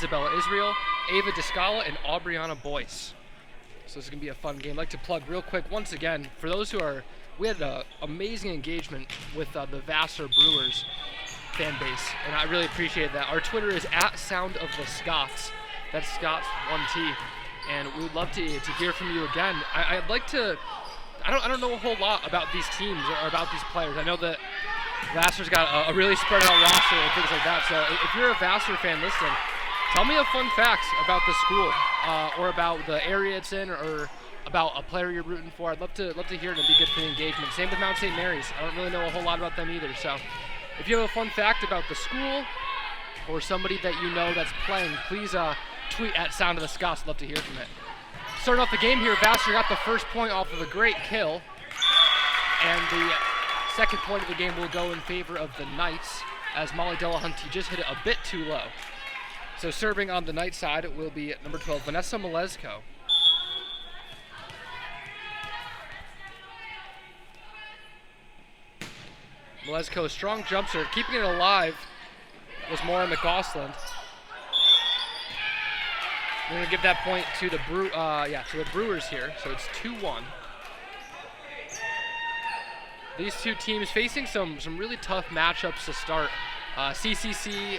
Isabella Israel, Ava Descala, and Aubriana Boyce. So this is going to be a fun game. I'd like to plug real quick once again, for those who are, we had an amazing engagement with the Vassar Brewers fan base, and I really appreciate that. Our Twitter is @SoundOfTheScots. That's Scots 1T, and we would love to hear from you again. I'd like to, I don't know a whole lot about these teams or about these players. I know that Vassar's got a really spread out roster and things like that, so if you're a Vassar fan listening, tell me a fun fact about the school, or about the area it's in, or about a player you're rooting for. I'd love to hear it and be good for the engagement. Same with Mount St. Mary's. I don't really know a whole lot about them either. So if you have a fun fact about the school or somebody that you know that's playing, please tweet @SoundOfTheScots. I'd love to hear from it. Starting off the game here, Vassar got the first point off of a great kill, and the second point of the game will go in favor of the Knights, as Molly Delahunty just hit it a bit too low. So serving on the Knight side will be number 12, Vanessa Malesko. Malesko's strong jump serve, keeping it alive, was Maura McGosland. We're going to give that point to the Brewers here, so it's 2-1. These two teams facing some really tough matchups to start. CCC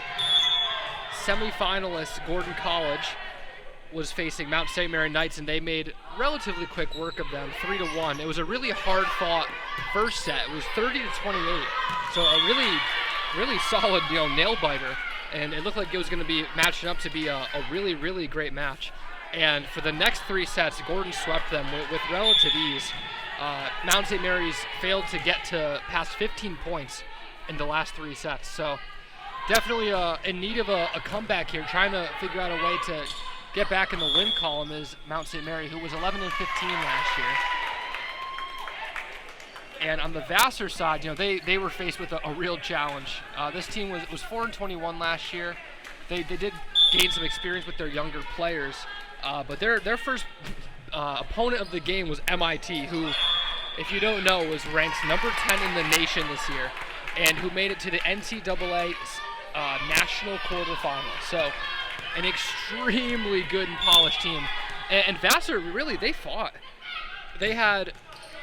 semifinalist Gordon College was facing Mount St. Mary Knights, and they made relatively quick work of them, 3-1. It was a really hard-fought first set. It was 30-28, so a really solid, nail-biter. And it looked like it was going to be matching up to be a really great match. And for the next three sets, Gordon swept them with relative ease. Mount St. Mary's failed to get to past 15 points in the last three sets. So definitely in need of a comeback here, trying to figure out a way to get back in the win column is Mount St. Mary, who was 11-15 last year. And on the Vassar side, they were faced with a real challenge. This team was 4-21 last year. They did gain some experience with their younger players, but their first opponent of the game was MIT, who, if you don't know, was ranked number 10 in the nation this year, and who made it to the NCAA national quarterfinal. So an extremely good and polished team. And Vassar, really, they fought. They had,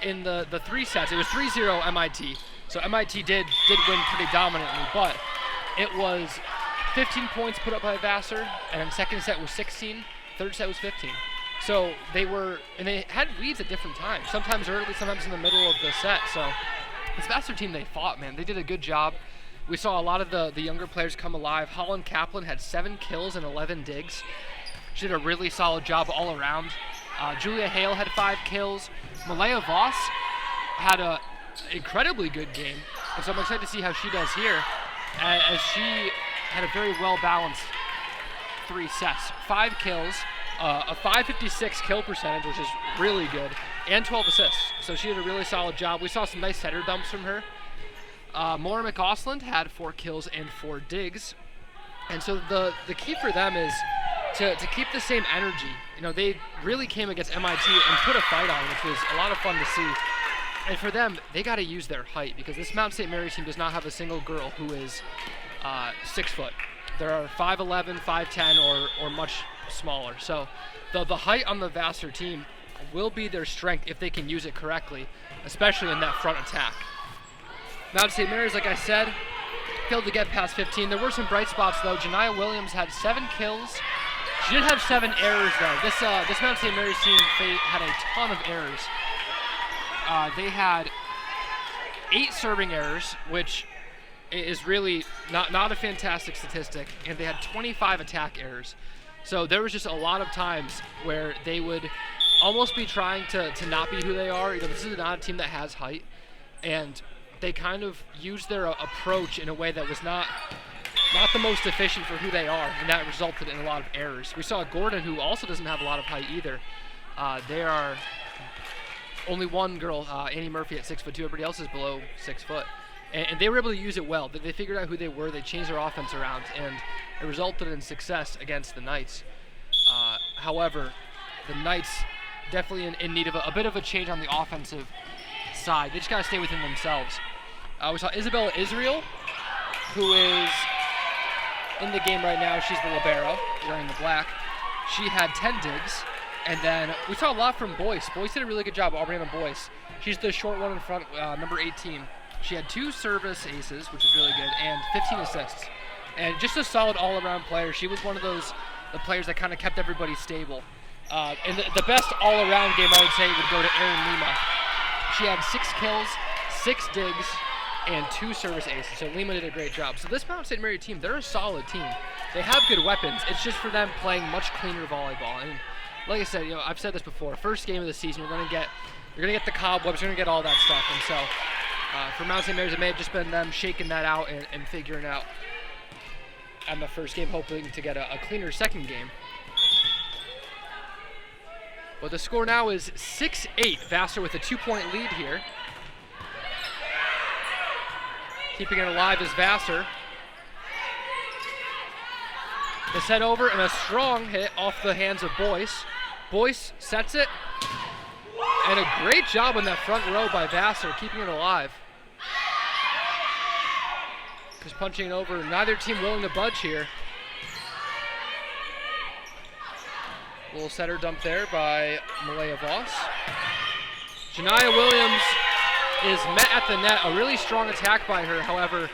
in the three sets, it was 3-0 MIT. So MIT did win pretty dominantly, but it was 15 points put up by Vassar, and then second set was 16, third set was 15. So they had leads at different times, sometimes early, sometimes in the middle of the set. So this Vassar team, they fought, man. They did a good job. We saw a lot of the younger players come alive. Holland Kaplan had 7 kills and 11 digs. She did a really solid job all around. Julia Hale had 5 kills. Malaya Voss had an incredibly good game, and so I'm excited to see how she does here, as she had a very well-balanced 3 sets. 5 kills, a 556 kill percentage, which is really good, and 12 assists. So she did a really solid job. We saw some nice setter dumps from her. Maura McGosland had 4 kills and 4 digs. And so the key for them is to keep the same energy. They really came against MIT and put a fight on, which was a lot of fun to see. And for them, they got to use their height, because this Mount St. Mary's team does not have a single girl who is 6 foot. There are 5'11", 5'10", or much smaller. So the height on the Vassar team will be their strength if they can use it correctly, especially in that front attack. Mount St. Mary's, like I said, failed to get past 15. There were some bright spots, though. Janiyah Williams had 7 kills. She did have 7 errors, though. This Mount St. Mary's team had a ton of errors. They had 8 serving errors, which is really not a fantastic statistic, and they had 25 attack errors. So there was just a lot of times where they would almost be trying to not be who they are. This is not a team that has height, and they kind of used their approach in a way that was not the most efficient for who they are, and that resulted in a lot of errors. We saw Gordon, who also doesn't have a lot of height either. They are only one girl, Annie Murphy, at 6'2". Everybody else is below 6 foot. And they were able to use it well. They figured out who they were. They changed their offense around, and it resulted in success against the Knights. However, the Knights definitely in need of a bit of a change on the offensive side. They just got to stay within themselves. We saw Isabella Israel, who is in the game right now. She's the libero. wearing the black. She had 10 digs. And then we saw a lot from Boyce. Boyce did a really good job, Aubriana Boyce. She's the short one in front, number 18. She had 2 service aces, which is really good, and 15 assists. And just a solid all-around player. She was one of the players that kind of kept everybody stable. And the best all-around game, I would say, would go to Erin Lima. She had 6 kills, 6 digs, and 2 service aces. So Lima did a great job. So this Mount St. Mary team, they're a solid team. They have good weapons. It's just for them playing much cleaner volleyball. And like I said, I've said this before. First game of the season, you're gonna get the cobwebs, you're gonna get all that stuff. And so for Mount St. Mary's, it may have just been them shaking that out and figuring out on the first game, hoping to get a cleaner second game. But the score now is 6-8. Vassar with a 2-point lead here. Keeping it alive is Vassar. The set over and a strong hit off the hands of Boyce. Boyce sets it. And a great job on that front row by Vassar, keeping it alive. Just punching it over. Neither team willing to budge here. Little setter dump there by Malaya Voss. Janiyah Williams is met at the net. A really strong attack by her. However,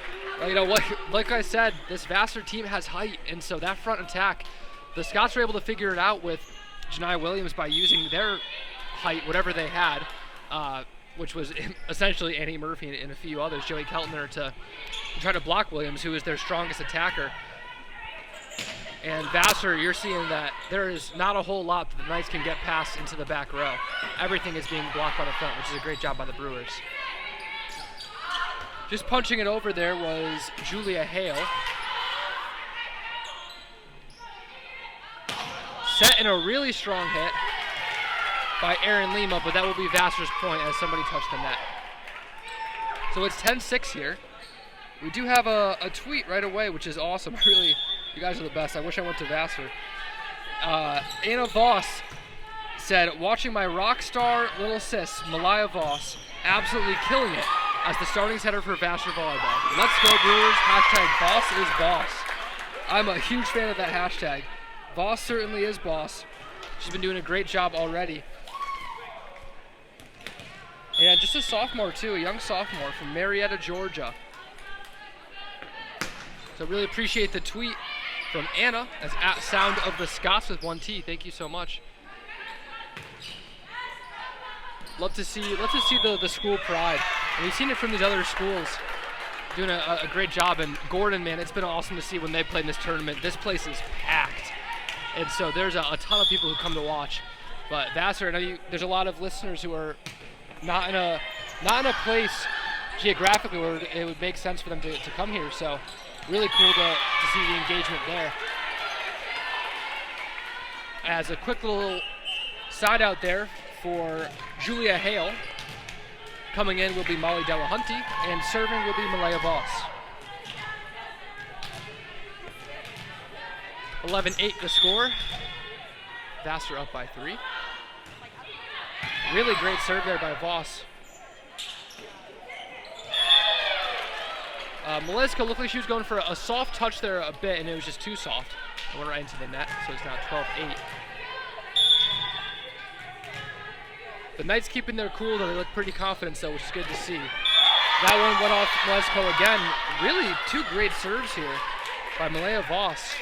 like I said, this Vassar team has height, and so that front attack, the Scots were able to figure it out with Janiyah Williams by using their height, whatever they had, which was essentially Annie Murphy and a few others, Joey Keltner, to try to block Williams, who is their strongest attacker. And Vassar, you're seeing that there is not a whole lot that the Knights can get past into the back row. Everything is being blocked by the front, which is a great job by the Brewers. Just punching it over there was Julia Hale. Set in a really strong hit by Erin Lima, but that will be Vassar's point as somebody touched the net. So it's 10-6 here. We do have a tweet right away, which is awesome. Really, you guys are the best. I wish I went to Vassar. Anna Voss said, watching my rock star little sis, Malaya Voss, absolutely killing it as the starting setter for Vassar volleyball. Let's go Brewers. Hashtag Voss is boss. I'm a huge fan of that hashtag. Voss certainly is boss. She's been doing a great job already. And just a sophomore too, a young sophomore from Marietta, Georgia. So really appreciate the tweet from Anna. That's at Sound of the Scots with 1T. Thank you so much. Love to see the school pride. And we've seen it from these other schools doing a great job. And Gordon, man, it's been awesome to see when they play in this tournament. This place is packed. And so there's a ton of people who come to watch. But Vassar, I know there's a lot of listeners who are not in a place geographically where it would make sense for them to come here. So really cool to see the engagement there. As a quick little side out there for Julia Hale, coming in will be Molly Delahunty, and serving will be Malaya Voss. 11-8 the score. Vassar up by 3. Really great serve there by Voss. Maleska looked like she was going for a soft touch there a bit, and it was just too soft. It went right into the net, so it's now 12-8. The Knights keeping their cool, though they look pretty confident, though, which is good to see. That one went off Maleska again. Really two great serves here by Malaya Voss.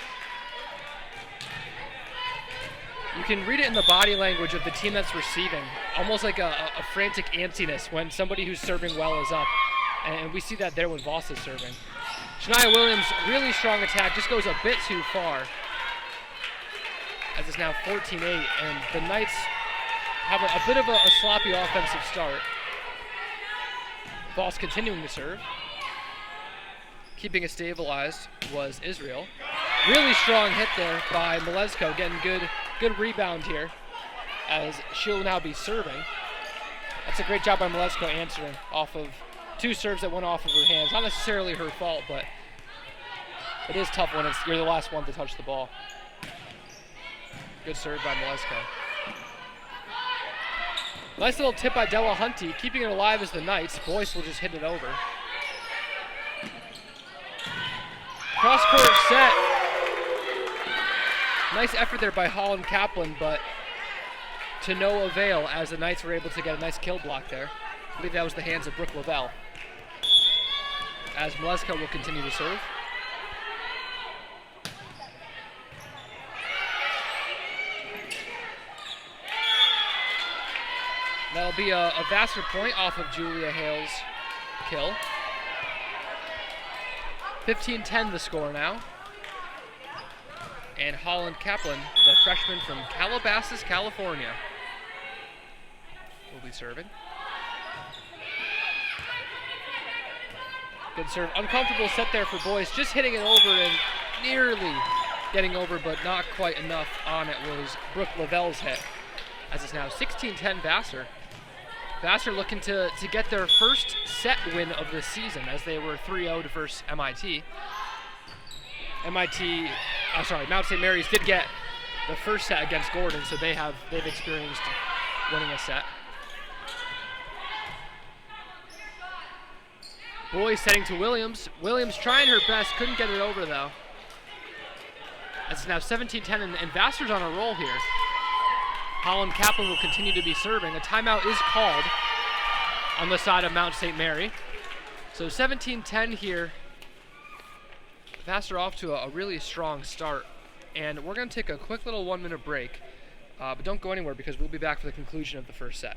You can read it in the body language of the team that's receiving, almost like a frantic antsiness when somebody who's serving well is up. And we see that there when Voss is serving. Janiyah Williams, really strong attack, just goes a bit too far. As it's now 14-8, and the Knights have a bit of a sloppy offensive start. Voss continuing to serve. Keeping it stabilized was Israel. Really strong hit there by Malesko, getting good rebound here as she'll now be serving. That's a great job by Malesko answering off of 2 serves that went off of her hands. Not necessarily her fault, but it is tough when you're the last one to touch the ball. Good serve by Malesko. Nice little tip by Delahunty, keeping it alive as the Knights. Boyce will just hit it over. Cross-court set. Nice effort there by Holland Kaplan, but to no avail as the Knights were able to get a nice kill block there. I believe that was the hands of Brooke Lavelle. As Maleska will continue to serve. That'll be a Vassar point off of Julia Hale's kill. 15-10 the score now. And Holland Kaplan, the freshman from Calabasas, California, will be serving. Good serve. Uncomfortable set there for boys. Just hitting it over and nearly getting over, but not quite enough on it was Brooke Lavelle's hit. As it's now 16-10 Vassar. Vassar looking to get their first set win of the season as they were 3-0 versus MIT. Mount St. Mary's did get the first set against Gordon, so they've experienced winning a set. Boys setting to Williams. Williams trying her best, couldn't get it over though. It's now 17-10 and Vassar's on a roll here. Holland Kaplan will continue to be serving. A timeout is called on the side of Mount St. Mary. So 17-10 here. Vassar off to a really strong start. And we're going to take a quick little 1-minute break. But don't go anywhere because we'll be back for the conclusion of the first set.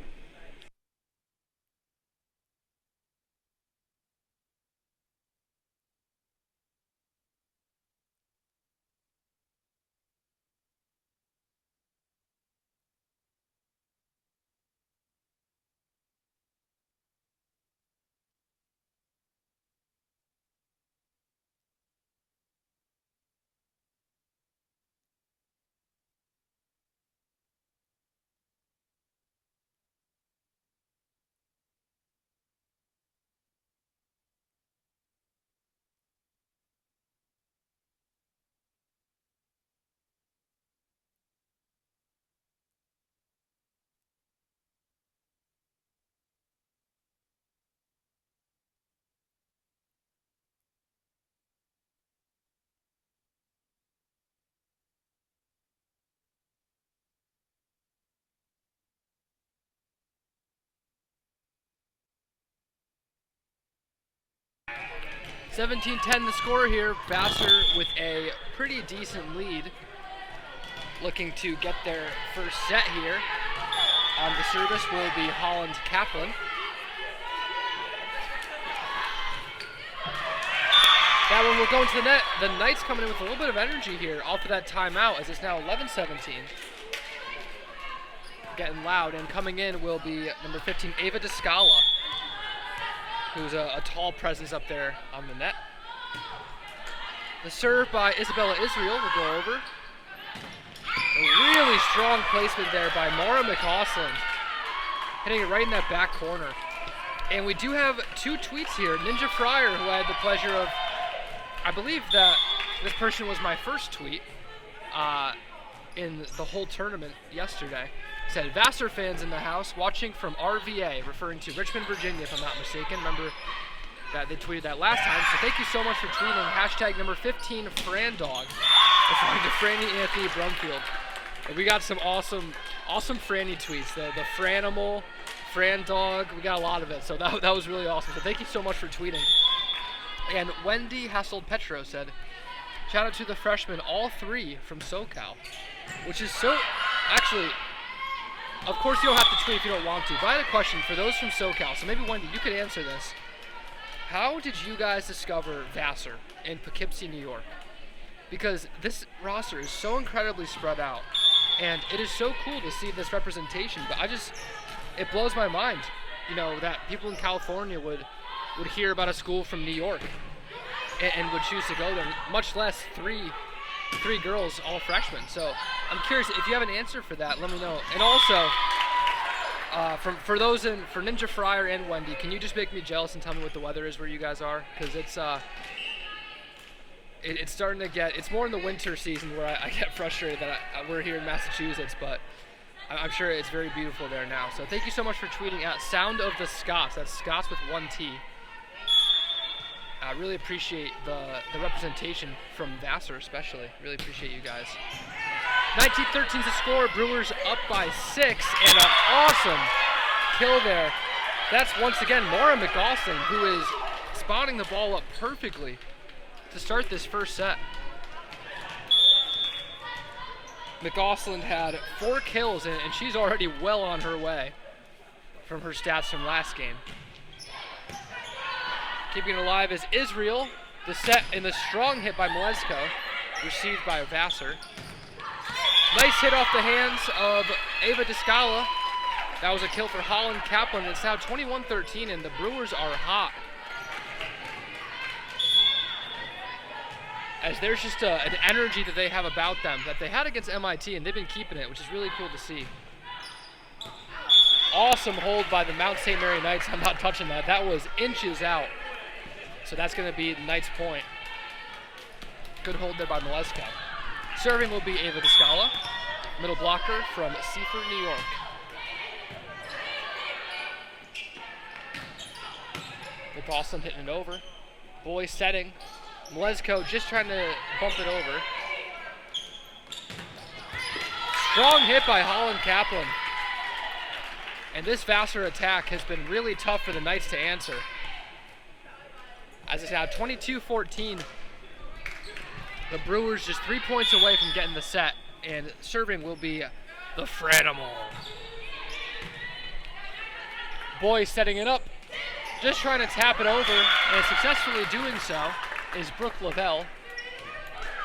(17-10) the score here. Vassar with a pretty decent lead, looking to get their first set here. On the service will be Holland Kaplan. That one will go into the net. The Knights coming in with a little bit of energy here off of that timeout as it's now 11-17. Getting loud, and coming in will be number 15, Ava Descala, who's a tall presence up there on the net. The serve by Isabella Israel will go over. A really strong placement there by Maura McCausland, hitting it right in that back corner. And we do have two tweets here. Ninja Fryer, who I had the pleasure of, I believe that this person was my first tweet in the whole tournament yesterday, said, Vassar fans in the house watching from RVA, referring to Richmond, Virginia, if I'm not mistaken. Remember that they tweeted that last time. So thank you so much for tweeting. Hashtag number 15, FranDog, referring to Franny Anthony Brumfield. And we got some awesome Franny tweets. The Franimal, FranDog, we got a lot of it. So that was really awesome. So thank you so much for tweeting. And Wendy Hasselt-Petro said, shout out to the freshmen, all three from SoCal, which is so, actually, of course you don't have to tweet if you don't want to, but I had a question for those from SoCal, so maybe Wendy, you could answer this. How did you guys discover Vassar in Poughkeepsie, New York? Because this roster is so incredibly spread out, and it is so cool to see this representation, but it blows my mind, that people in California would hear about a school from New York and would choose to go there, much less three girls, all freshmen. So I'm curious, if you have an answer for that, let me know. And also, for Ninja Fryer and Wendy, can you just make me jealous and tell me what the weather is where you guys are? Because it's starting to get, it's more in the winter season where I get frustrated that we're here in Massachusetts, but I'm sure it's very beautiful there now. So thank you so much for tweeting at Sound of the Scots. That's Scots with one T. I really appreciate the representation from Vassar especially. Really appreciate you guys. 19-13 is the score. Brewers up by 6, and an awesome kill there. That's once again Maura McGausland, who is spotting the ball up perfectly to start this first set. McGausland had 4 kills, and she's already well on her way from her stats from last game. Keeping it alive is Israel. The set in the strong hit by Malesko, received by Vassar. Nice hit off the hands of Ava Descala. That was a kill for Holland Kaplan. It's now 21-13, and the Brewers are hot. As there's just an energy that they have about them that they had against MIT, and they've been keeping it, which is really cool to see. Awesome hold by the Mount St. Mary Knights. I'm not touching that. That was inches out. So that's going to be the Knights' point. Good hold there by Malesko. Serving will be Ava Descala. Middle blocker from Seaford, New York. McGausland hitting it over. Boy setting. Malesko just trying to bump it over. Strong hit by Holland Kaplan. And this Vassar attack has been really tough for the Knights to answer. As it's now 22-14. The Brewers just 3 points away from getting the set. And serving will be the Franimal. Boy setting it up. Just trying to tap it over, and successfully doing so is Brooke Lavelle.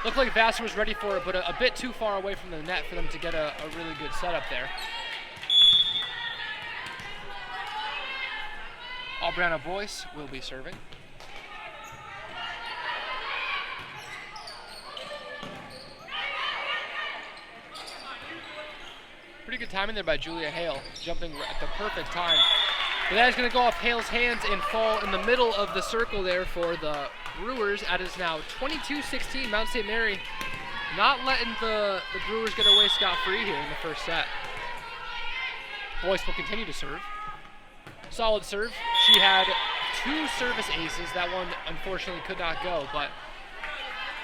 Looked like Vassar was ready for it, but a bit too far away from the net for them to get a really good setup there. Aubriana Boyce will be serving. Pretty good timing there by Julia Hale, jumping at the perfect time. But that is going to go off Hale's hands and fall in the middle of the circle there for the Brewers. That is now 22-16. Mount St. Mary not letting the Brewers get away scot-free here in the first set. Boyce will continue to serve. Solid serve. She had 2 service aces. That one unfortunately could not go, but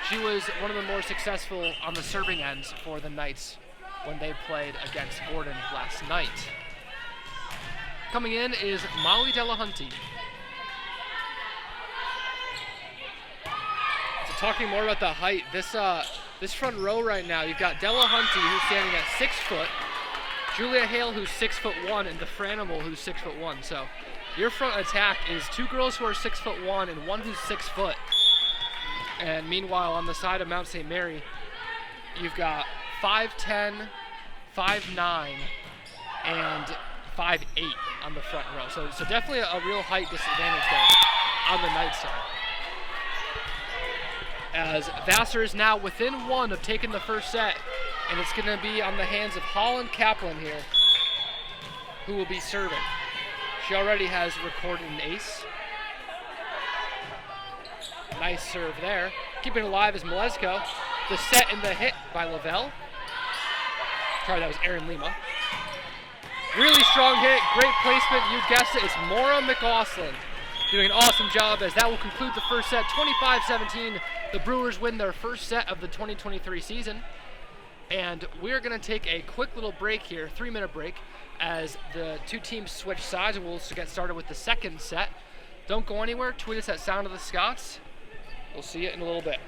she was one of the more successful on the serving ends for the Knights when they played against Gordon last night. Coming in is Molly Delahunty. So talking more about the height, this front row right now, you've got Delahunty, who's standing at 6 foot, Julia Hale, who's 6'1", and the Franimal, who's 6'1". So your front attack is 2 girls who are 6'1" and 1 who's 6 foot. And meanwhile, on the side of Mount St. Mary, you've got 5'10", 5'9", and 5'8" on the front row. So definitely a real height disadvantage there on the Knights side. As Vassar is now within 1 of taking the first set, and it's going to be on the hands of Holland Kaplan here, who will be serving. She already has recorded an ace. Nice serve there. Keeping it alive is Malesko. The set and the hit by Lavelle. Sorry, that was Erin Lima. Really strong hit, great placement, you guessed it, it's Maura McGausland doing an awesome job, as that will conclude the first set. 25-17, the Brewers win their first set of the 2023 season. And we're gonna take a quick little break here, 3-minute break, as the 2 teams switch sides, and we'll get started with the second set. Don't go anywhere, tweet us at Sound of the Scots. We'll see you in a little bit.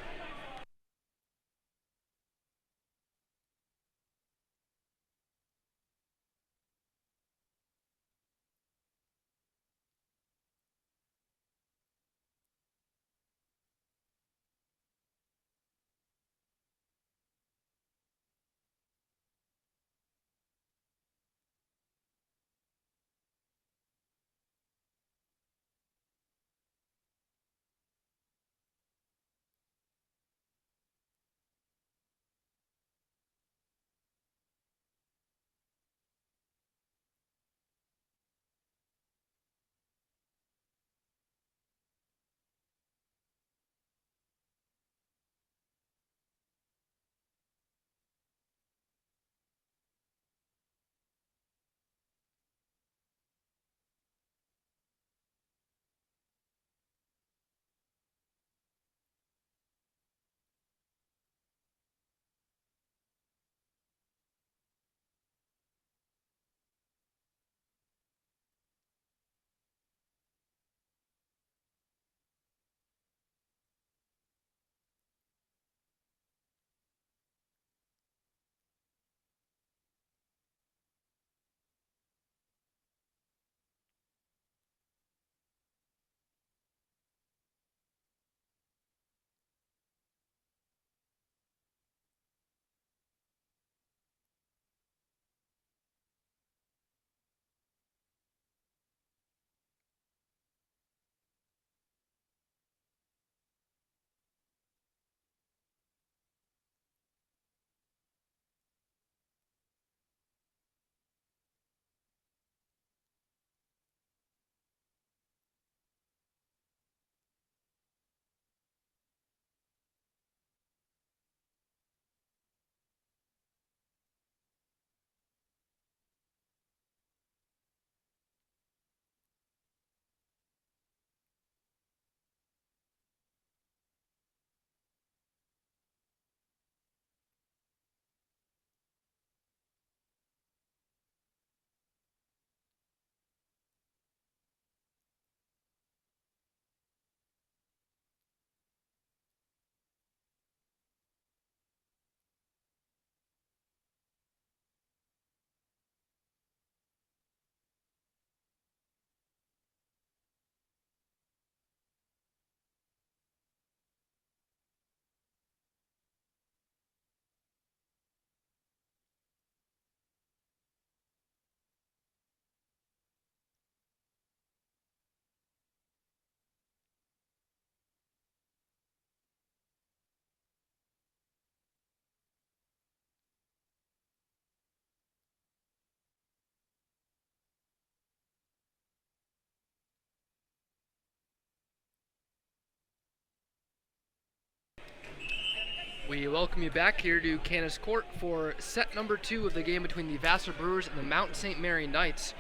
We welcome you back here to Canis Court for set number 2 of the game between the Vassar Brewers and the Mount St. Mary Knights.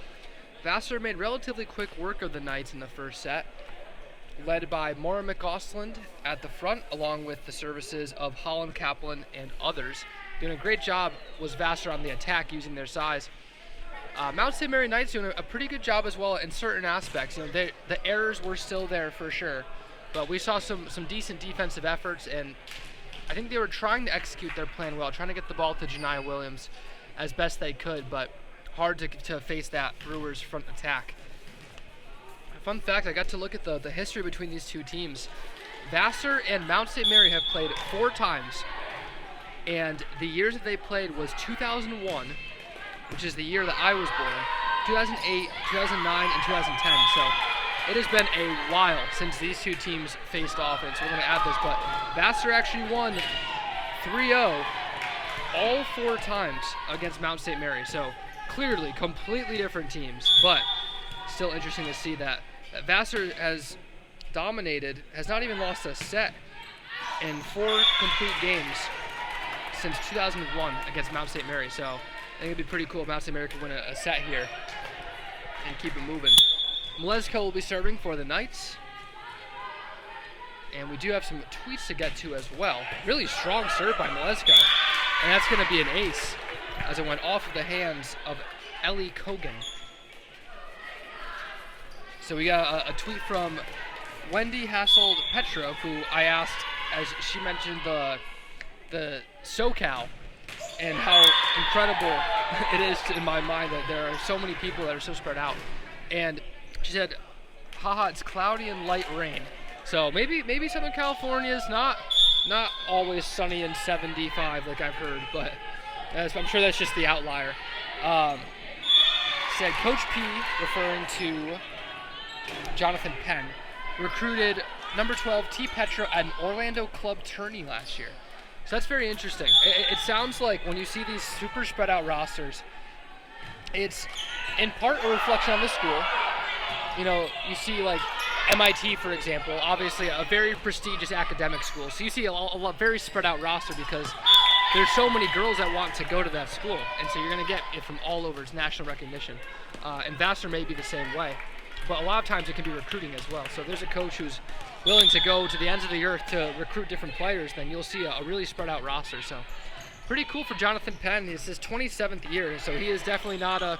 Vassar made relatively quick work of the Knights in the first set, led by Maura McGosland at the front, along with the services of Holland Kaplan and others. Doing a great job was Vassar on the attack using their size. Mount St. Mary Knights doing a pretty good job as well in certain aspects. The errors were still there for sure, but we saw some decent defensive efforts, and I think they were trying to execute their plan well, trying to get the ball to Janiyah Williams as best they could, but hard to face that Brewers front attack. Fun fact, I got to look at the history between these two teams. Vassar and Mount St. Mary have played 4 times, and the years that they played was 2001, which is the year that I was born, 2008, 2009, and 2010. So it has been a while since these two teams faced off, and so we're going to add this, but Vassar actually won 3-0 all 4 times against Mount St. Mary. So clearly completely different teams, but still interesting to see that Vassar has dominated, has not even lost a set in 4 complete games since 2001 against Mount St. Mary. So I think it'd be pretty cool if Mount St. Mary could win a set here and keep it moving. Mlezko will be serving for the Knights. And we do have some tweets to get to as well. Really strong serve by Mlezko. And that's going to be an ace as it went off of the hands of Ellie Kogan. So we got a tweet from Wendy Hasselt-Petrov, who I asked, as she mentioned the SoCal and how incredible it is in my mind that there are so many people that are so spread out. And she said, haha, it's cloudy and light rain. So maybe Southern California is not always sunny and 75 like I've heard, but I'm sure that's just the outlier. Said Coach P, referring to Jonathan Penn, recruited number 12 T. Petra at an Orlando club tourney last year. So that's very interesting. It sounds like when you see these super spread out rosters, it's in part a reflection on the school. You see like MIT, for example, obviously a very prestigious academic school. So you see a very spread out roster because there's so many girls that want to go to that school. And so you're going to get it from all over. It's national recognition. And Vassar may be the same way. But a lot of times it can be recruiting as well. So if there's a coach who's willing to go to the ends of the earth to recruit different players, then you'll see a really spread out roster. So pretty cool for Jonathan Penn. This is his 27th year, so he is definitely not a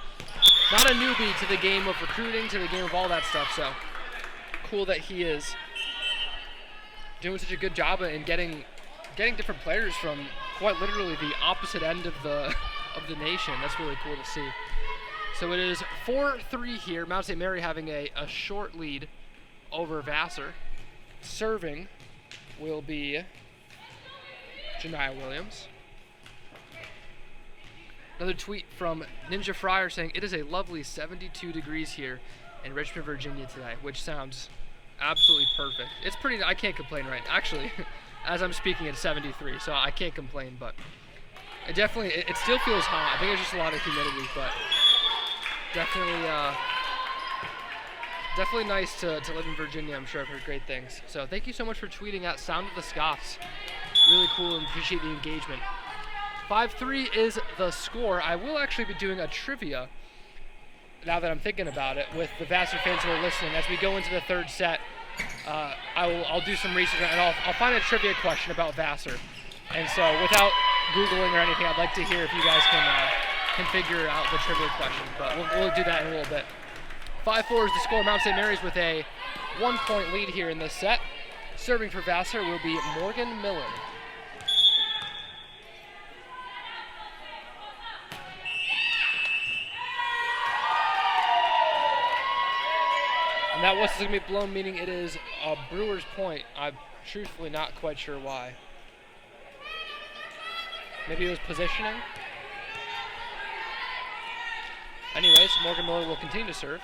newbie to the game of recruiting, to the game of all that stuff. So cool that he is doing such a good job in getting different players from quite literally the opposite end of the nation. That's really cool to see. So it is 4-3 here. Mount St. Mary having a short lead over Vassar. Serving will be Janiyah Williams. Another tweet from Ninja Fryer saying, it is a lovely 72 degrees here in Richmond, Virginia today, which sounds absolutely perfect. It's pretty, I can't complain right now. Actually, as I'm speaking, it's 73, so I can't complain, but it still feels hot. I think it's just a lot of humidity, but definitely nice to live in Virginia. I'm sure I've heard great things. So thank you so much for tweeting at Sound of the Scots. Really cool and appreciate the engagement. 5-3 is the score. I will actually be doing a trivia, now that I'm thinking about it, with the Vassar fans who are listening. As we go into the third set, I'll do some research and I'll find a trivia question about Vassar. And so without Googling or anything, I'd like to hear if you guys can figure out the trivia question. But we'll do that in a little bit. 5-4 is the score. Mount St. Mary's with a 1-point lead here in this set. Serving for Vassar will be Morgan Miller. And that whistle is going to be blown, meaning it is a Brewers point. I'm truthfully not quite sure why. Maybe it was positioning. Anyways, Morgan Miller will continue to serve.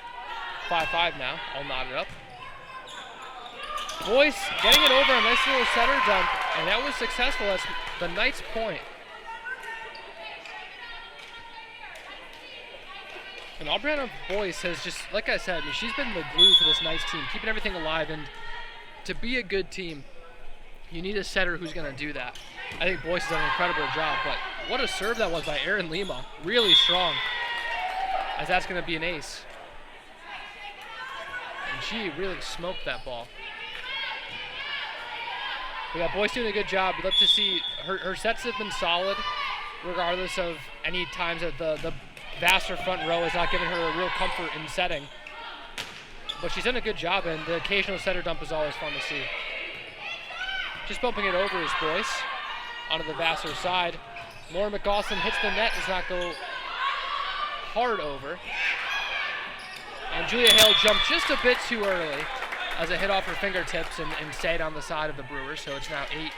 5-5 now, all knotted up. Boyce getting it over, a nice little setter dump, and that was successful. That's the Knights' point. And Aubriana Boyce has just, like I said, she's been the glue for this Knights team, keeping everything alive, and to be a good team, You need a setter who's going to do that. I think Boyce has done an incredible job, but what a serve that was by Erin Lima. Really strong, as that's going to be an ace. And she really smoked that ball. We got Boyce doing a good job. We'd love to see her sets have been solid, regardless of any times that the Vassar front row has not given her a real comfort in setting. But she's done a good job, and the occasional setter dump is always fun to see. Just bumping it over is Boyce onto the Vassar side. Laura McGaustin hits the net, does not go hard over. And Julia Hale jumped just a bit too early as it hit off her fingertips and stayed on the side of the Brewers, so it's now 8-5.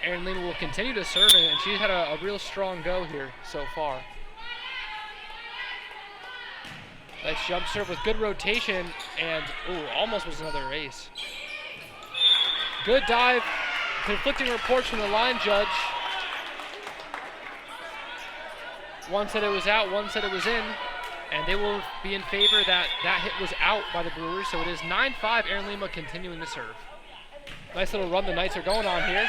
Erin Lima will continue to serve, and she's had a real strong go here so far. Nice jump serve with good rotation, and almost was another ace. Good dive, conflicting reports from the line judge. One said it was out, one said it was in, and they will be in favor that that hit was out by the Brewers, so it is 9-5, Erin Lima continuing to serve. Nice little run the Knights are going on here.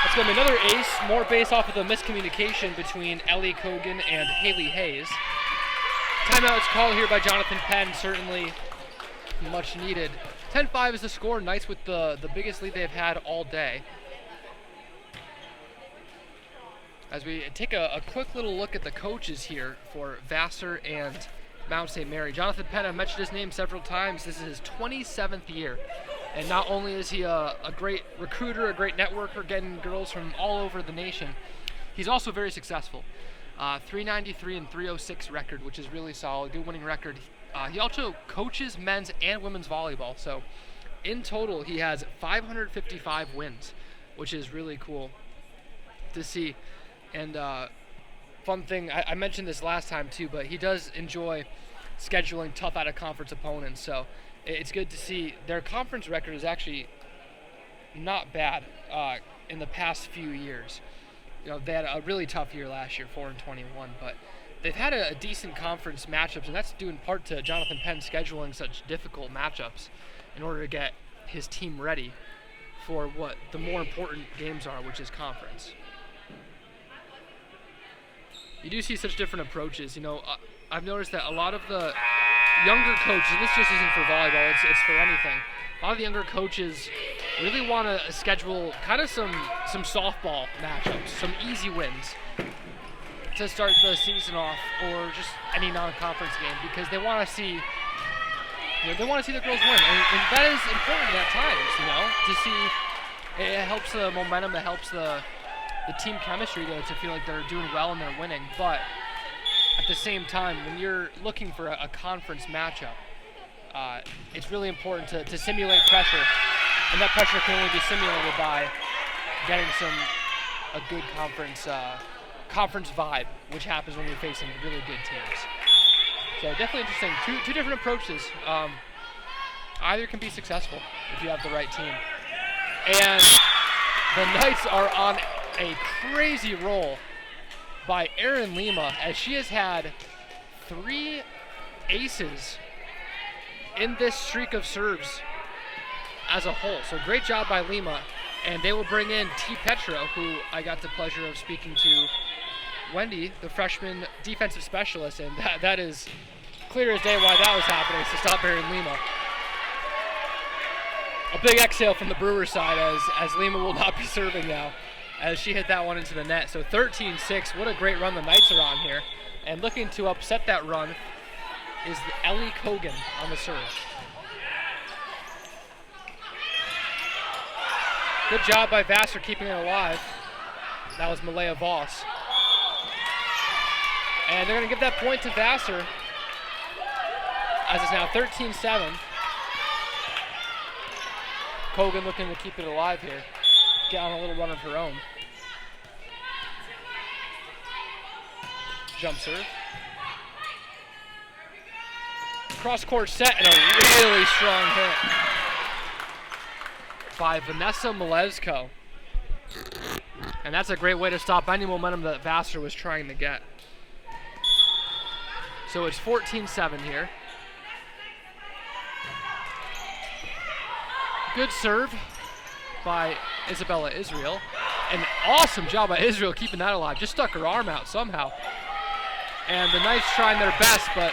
That's going to be another ace, more based off of the miscommunication between Ellie Kogan and Haley Hayes. Timeout is called here by Jonathan Penn, certainly much needed. 10-5 is the score. Knights with the biggest lead they've had all day. As we take a quick little look at the coaches here for Vassar and Mount St. Mary. Jonathan Penn, I've mentioned his name several times. This is his 27th year. And not only is he a great recruiter, a great networker, getting girls from all over the nation, he's also very successful. 393 and 306 record, which is really solid, good winning record. He also coaches men's and women's volleyball, so in total he has 555 wins, which is really cool to see. And fun thing, I mentioned this last time too, but he does enjoy scheduling tough out-of-conference opponents, so it's good to see. Their conference record is actually not bad in the past few years. You know, they had a really tough year last year, 4-21, but they've had a decent conference matchups, and that's due in part to Jonathan Penn scheduling such difficult matchups in order to get his team ready for what the more important games are, which is conference. You do see such different approaches. You know, I've noticed that a lot of the younger coaches, and this just isn't for volleyball, it's for anything, a lot of the younger coaches really want to schedule kind of some softball matchups, some easy wins to start the season off, or just any non-conference game, because they want to see, they want to see the girls win, and that is important at times, to see. It helps the momentum, it helps the team chemistry to feel like they're doing well and they're winning. But at the same time, when you're looking for a conference matchup, it's really important to simulate pressure, and that pressure can only be simulated by getting a good conference vibe, which happens when you're facing really good teams. So definitely interesting. Two different approaches. Either can be successful if you have the right team. And the Knights are on a crazy roll by Erin Lima, as she has had 3 aces in this streak of serves as a whole. So great job by Lima, and they will bring in T. Petro, who I got the pleasure of speaking to, Wendy, the freshman defensive specialist, and that is clear as day why that was happening, to stop Erin Lima. A big exhale from the Brewers side as Lima will not be serving now, as she hit that one into the net. So 13-6, what a great run the Knights are on here. And looking to upset that run is Ellie Kogan on the serve. Good job by Vassar keeping it alive. That was Malaya Voss. And they're going to give that point to Vassar, as it's now 13-7. Kogan looking to keep it alive here, get on a little run of her own. Jump serve. Cross-court set, and a really strong hit by Vanessa Milevsko. And that's a great way to stop any momentum that Vassar was trying to get. So it's 14-7 here. Good serve by Isabella Israel. An awesome job by Israel keeping that alive. Just stuck her arm out somehow. And the Knights trying their best, but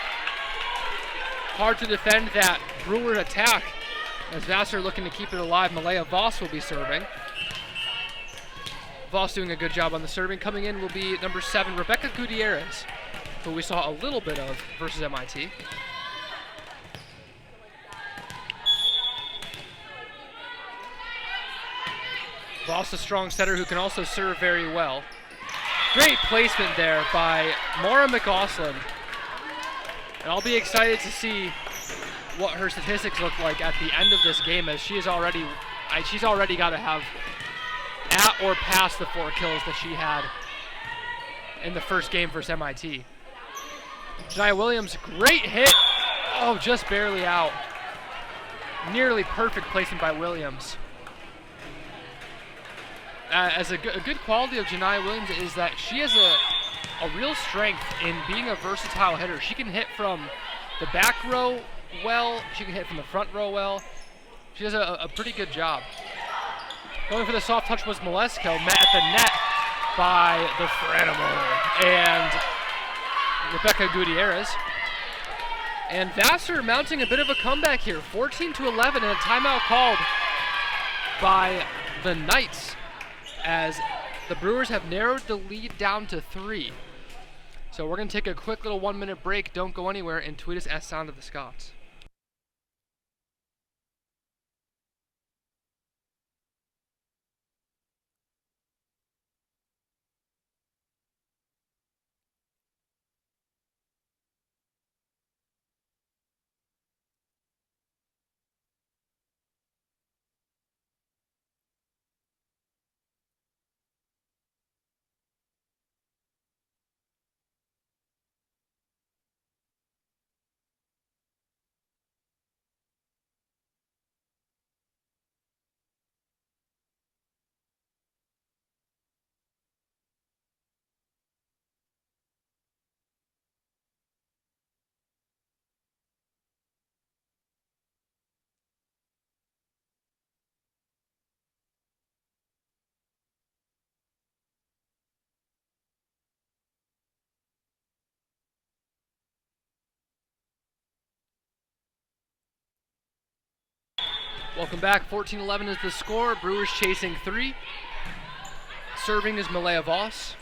hard to defend that Brewer attack. As Vassar looking to keep it alive, Malaya Voss will be serving. Voss doing a good job on the serving. Coming in will be number 7, Rebecca Gutierrez, who we saw a little bit of versus MIT. Voss, a strong setter who can also serve very well. Great placement there by Maura McAusland. And I'll be excited to see what her statistics look like at the end of this game, as she's already got to have at or past the 4 kills that she had in the first game versus MIT. Janiah Williams, great hit. Oh, just barely out. Nearly perfect placement by Williams. As a good quality of Janiah Williams is that she has a real strength in being a versatile hitter. She can hit from the back row well. She can hit from the front row well. She does a pretty good job. Going for the soft touch was Malesko, met at the net by the Franimal and Rebecca Gutierrez. And Vassar mounting a bit of a comeback here, 14-11, and a timeout called by the Knights, as the Brewers have narrowed the lead down to 3. So we're going to take a quick little 1-minute break. Don't go anywhere, and tweet us at Sound of the Scots. Welcome back. 14-11 is the score. Brewers chasing 3. Serving is Malaya Voss.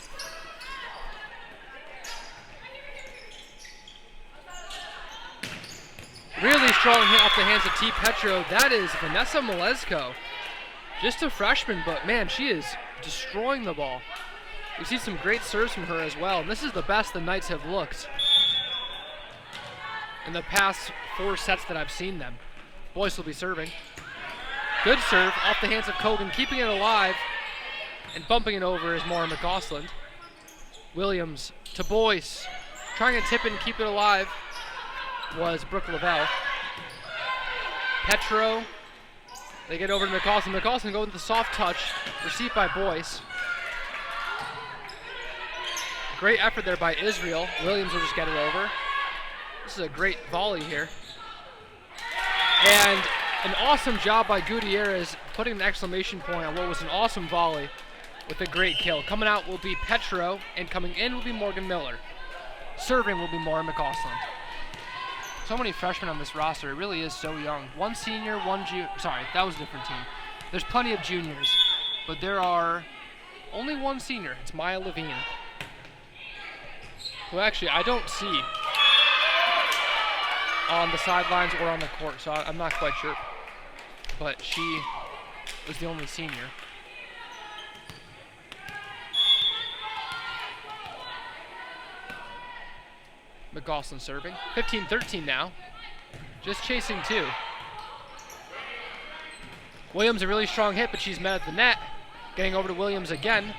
Really strong hit off the hands of T. Petro. That is Vanessa Malesko. Just a freshman, but man, she is destroying the ball. We see some great serves from her as well. And this is the best the Knights have looked in the past 4 sets that I've seen them. Boyce will be serving. Good serve off the hands of Kogan, keeping it alive and bumping it over is Maura McAusland. Williams to Boyce, trying to tip it and keep it alive was Brooke Lavelle. Petro, they get over to McAusland. McAusland going with the soft touch, received by Boyce. Great effort there by Israel. Williams will just get it over. This is a great volley here. And an awesome job by Gutierrez, putting an exclamation point on what was an awesome volley with a great kill. Coming out will be Petro, and coming in will be Morgan Miller. Serving will be Maura McAusland. So many freshmen on this roster. It really is so young. 1 senior, 1 junior. Sorry, that was a different team. There's plenty of juniors, but there are only 1 senior. It's Maya Levine. Who actually I don't see on the sidelines or on the court, so I'm not quite sure. But she was the only senior. McAusland serving. 15-13 now. Just chasing 2. Williams, a really strong hit, but she's met at the net. Getting over to Williams again.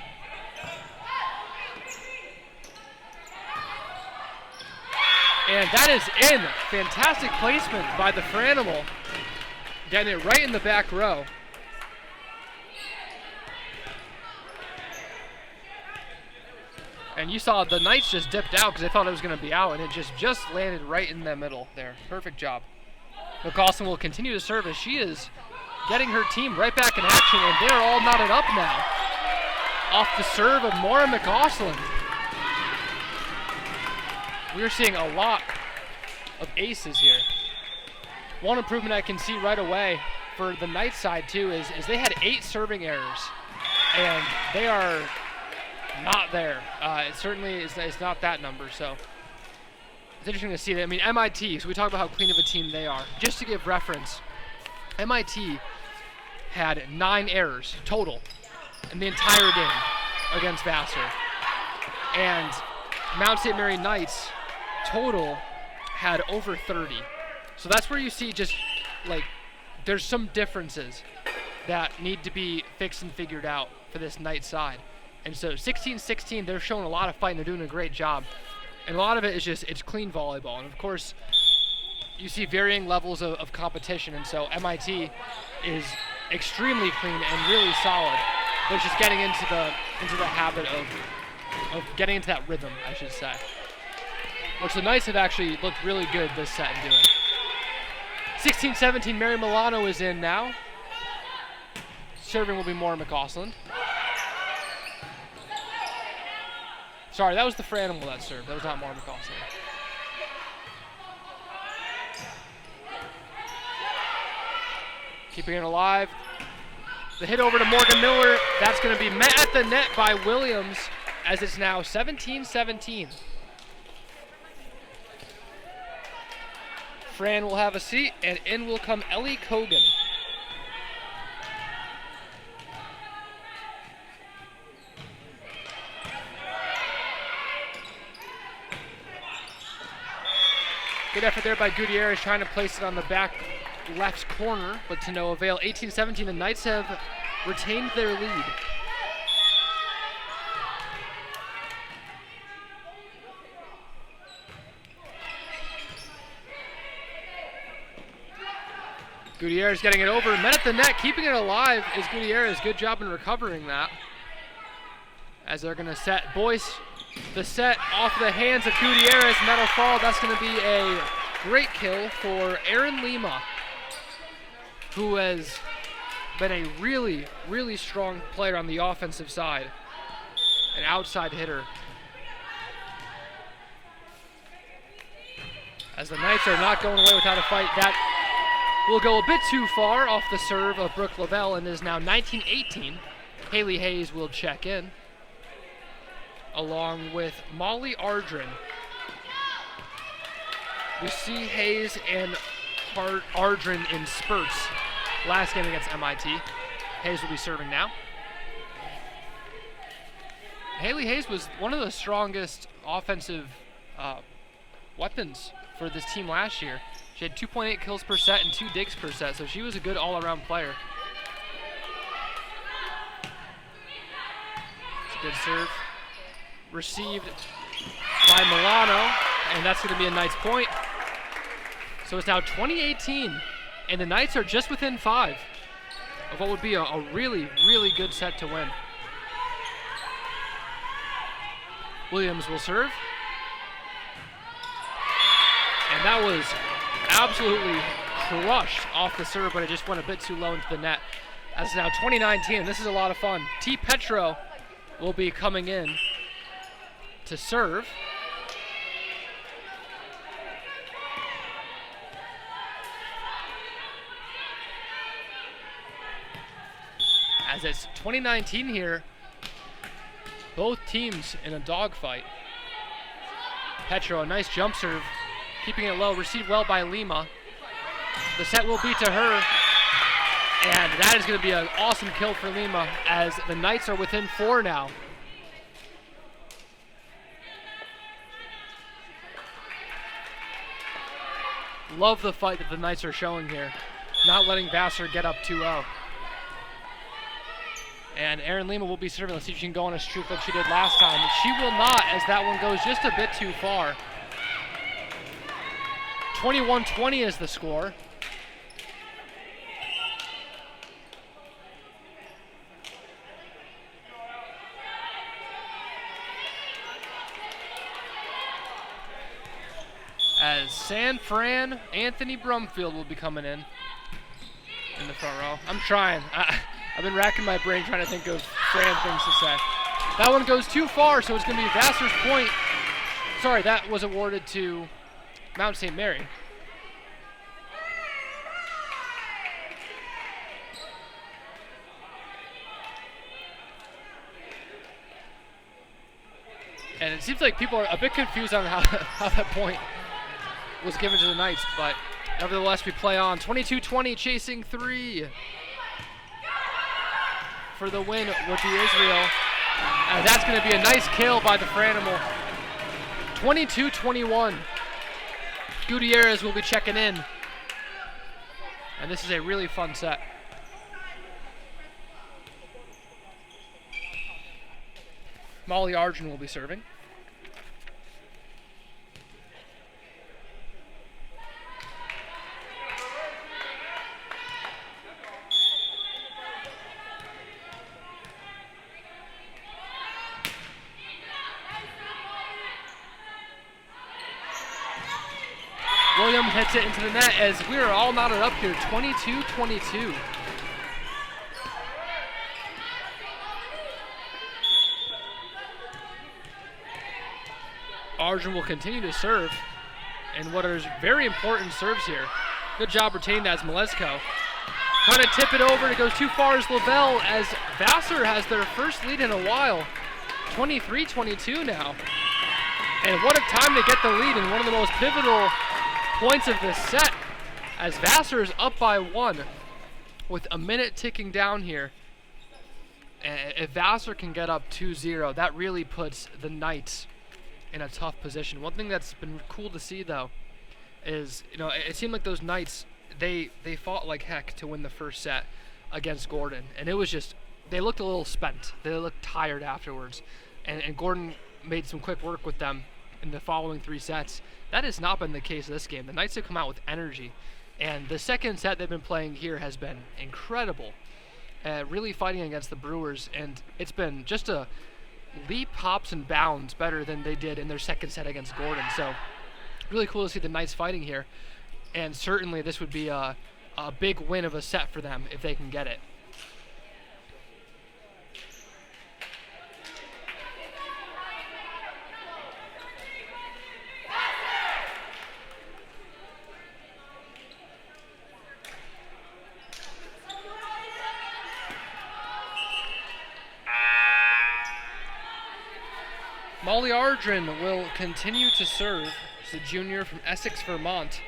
And that is in. Fantastic placement by the Franimal. Getting it right in the back row. And you saw the Knights just dipped out because they thought it was going to be out, and it just landed right in the middle there. Perfect job. McAusland will continue to serve as she is getting her team right back in action, and they're all knotted up now. Off the serve of Maura McAusland. We're seeing a lot of aces here. One improvement I can see right away for the Knights side too is they had 8 serving errors, and they are not there. It certainly is not that number, so it's interesting to see that. I mean, MIT, so we talk about how clean of a team they are. Just to give reference, MIT had 9 errors total in the entire game against Vassar. And Mount St. Mary Knights total had over 30. So that's where you see just like there's some differences that need to be fixed and figured out for this Knight side. And so 16-16, they're showing a lot of fight and they're doing a great job. And a lot of it is just, it's clean volleyball. And of course, you see varying levels of competition. And so MIT is extremely clean and really solid. But it's just getting into the habit of getting into that rhythm, I should say. Which the Knights have actually looked really good this set in doing. 16-17, Mary Milano is in now. Serving will be Maura McAusland. Sorry, that was the Franimal that served. That was not Maura McAusland. Keeping it alive. The hit over to Morgan Miller. That's going to be met at the net by Williams as it's now 17-17. Fran will have a seat, and in will come Ellie Kogan. Good effort there by Gutierrez, trying to place it on the back left corner, but to no avail. 18-17, the Knights have retained their lead. Gutierrez getting it over, met at the net, keeping it alive is Gutierrez. Good job in recovering that. As they're gonna set Boyce, the set off the hands of Gutierrez, and that'll fall. That's gonna be a great kill for Erin Lima, who has been a really, really strong player on the offensive side. An outside hitter. As the Knights are not going away without a fight, that will go a bit too far off the serve of Brooke Lavelle and is now 19-18. Haley Hayes will check in, along with Molly Ardren. We see Hayes and Ardren in spurts last game against MIT. Hayes will be serving now. Haley Hayes was one of the strongest offensive weapons for this team last year. She had 2.8 kills per set and 2 digs per set, so she was a good all-around player. It's a good serve. Received by Milano, and that's going to be a Knights point. So it's now 20-18, and the Knights are just within 5 of what would be a really, really good set to win. Williams will serve. And that was absolutely crushed off the serve, but it just went a bit too low into the net. As it's now 20-19, this is a lot of fun. T. Petro will be coming in to serve. As it's 2019 here, both teams in a dogfight. Petro, a nice jump serve, keeping it low, received well by Lima. The set will be to her, and that is going to be an awesome kill for Lima as the Knights are within 4 now. Love the fight that the Knights are showing here, not letting Vassar get up 2-0. And Erin Lima will be serving. Let's see if she can go on a streak like she did last time. She will not, as that one goes just a bit too far. 21-20 is the score. As San Fran, Anthony Brumfield will be coming in. in the front row. I'm trying. I've been racking my brain trying to think of Fran things to say. That one goes too far, so it's going to be Vassar's point. Sorry, that was awarded to Mount St. Mary. And it seems like people are a bit confused on how that point was given to the Knights, but nevertheless, we play on. 22-20, chasing 3 for the win would be Israel. And that's going to be a nice kill by the Franimal. 22-21. Gutierrez will be checking in. And this is a really fun set. Molly Arjun will be serving. William hits it into the net as we are all knotted up here, 22-22. Arjun will continue to serve in what are very important serves here. Good job retaining that as Malesko. Trying to tip it over, and it goes too far as Lavelle, as Vassar has their first lead in a while. 23-22 now. And what a time to get the lead in one of the most pivotal points of this set, as Vassar is up by 1 with a minute ticking down here. If Vassar can get up 2-0, that really puts the Knights in a tough position. One thing that's been cool to see, though, is, you know, it seemed like those Knights, they fought like heck to win the first set against Gordon, and it was just, they looked a little spent. They looked tired afterwards, and Gordon made some quick work with them in the following 3 sets. That has not been the case this game. The Knights have come out with energy, and the second set they've been playing here has been incredible, really fighting against the Brewers, and it's been just a leap, hops, and bounds better than they did in their second set against Gordon. So really cool to see the Knights fighting here, and certainly this would be a big win of a set for them if they can get it. Molly Arjun will continue to serve. She's a junior from Essex, Vermont,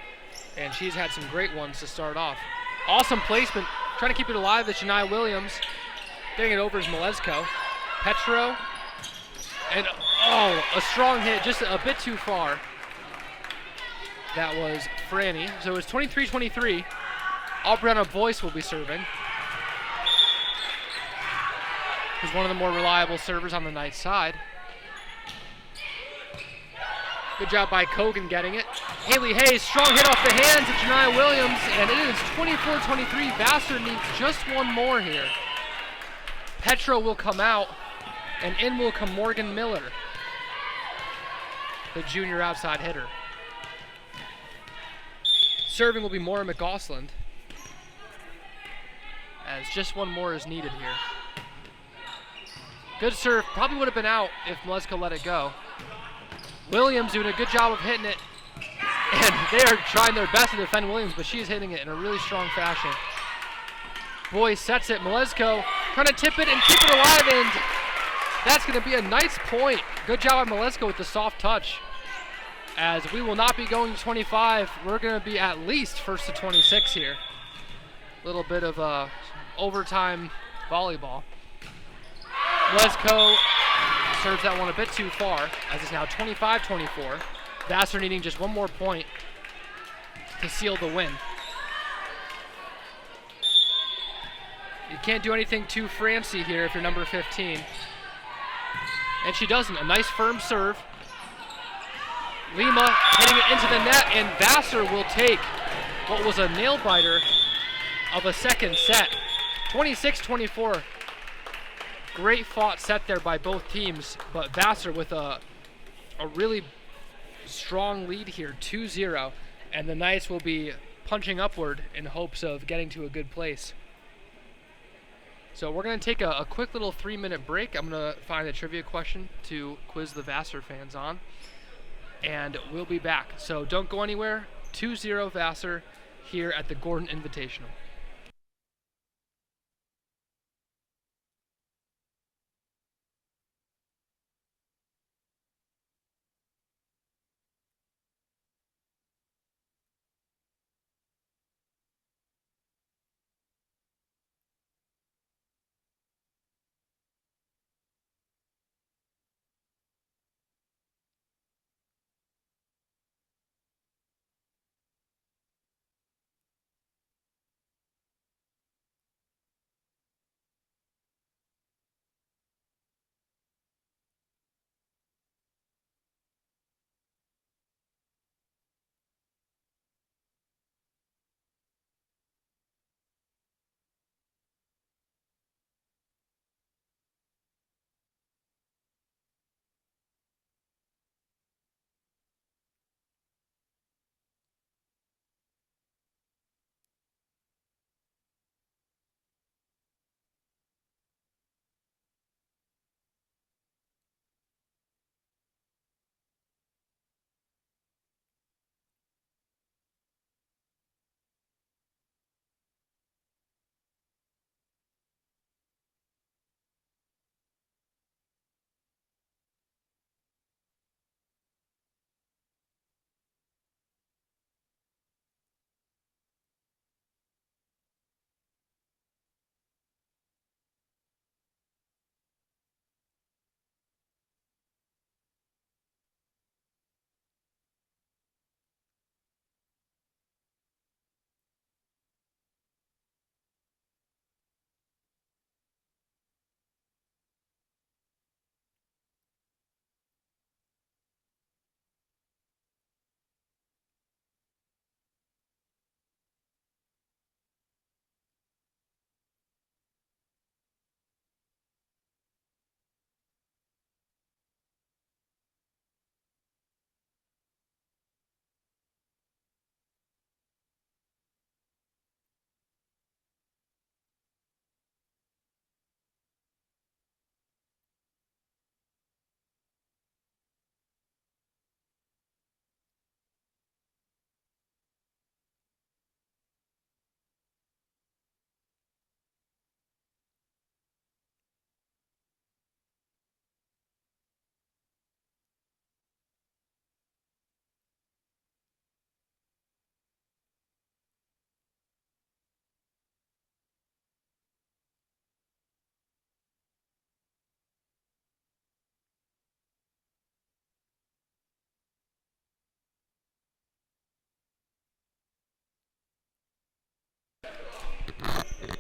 and she's had some great ones to start off. Awesome placement, trying to keep it alive with Janai Williams. Getting it over is Malesko. Petro, and a strong hit, just a bit too far. That was Franny. So it's 23-23. Aubriana Boyce will be serving. Who's one of the more reliable servers on the Knights side. Good job by Kogan getting it. Haley Hayes, strong hit off the hands of Janai Williams, and it is 24-23. Vassar needs just one more here. Petro will come out, and in will come Morgan Miller, the junior outside hitter. Serving will be Maura McGosland, as just one more is needed here. Good serve, probably would have been out if Malesko let it go. Williams doing a good job of hitting it, and they are trying their best to defend Williams, but she is hitting it in a really strong fashion. Boyce sets it, Malesko trying to tip it and keep it alive, and that's going to be a nice point. Good job by Malesko with the soft touch, as we will not be going to 25. We're going to be at least first to 26 here. A little bit of overtime volleyball. Malesko serves that one a bit too far, as it's now 25-24. Vassar needing just one more point to seal the win. You can't do anything too fancy here if you're number 15. And she doesn't. A nice firm serve. Lima hitting it into the net, and Vassar will take what was a nail-biter of a second set. 26-24. Great fought set there by both teams, but Vassar with a really strong lead here, 2-0, and the Knights will be punching upward in hopes of getting to a good place. So we're going to take a quick little 3-minute break. I'm going to find a trivia question to quiz the Vassar fans on, and we'll be back. So don't go anywhere. 2-0 Vassar here at the Gordon Invitational.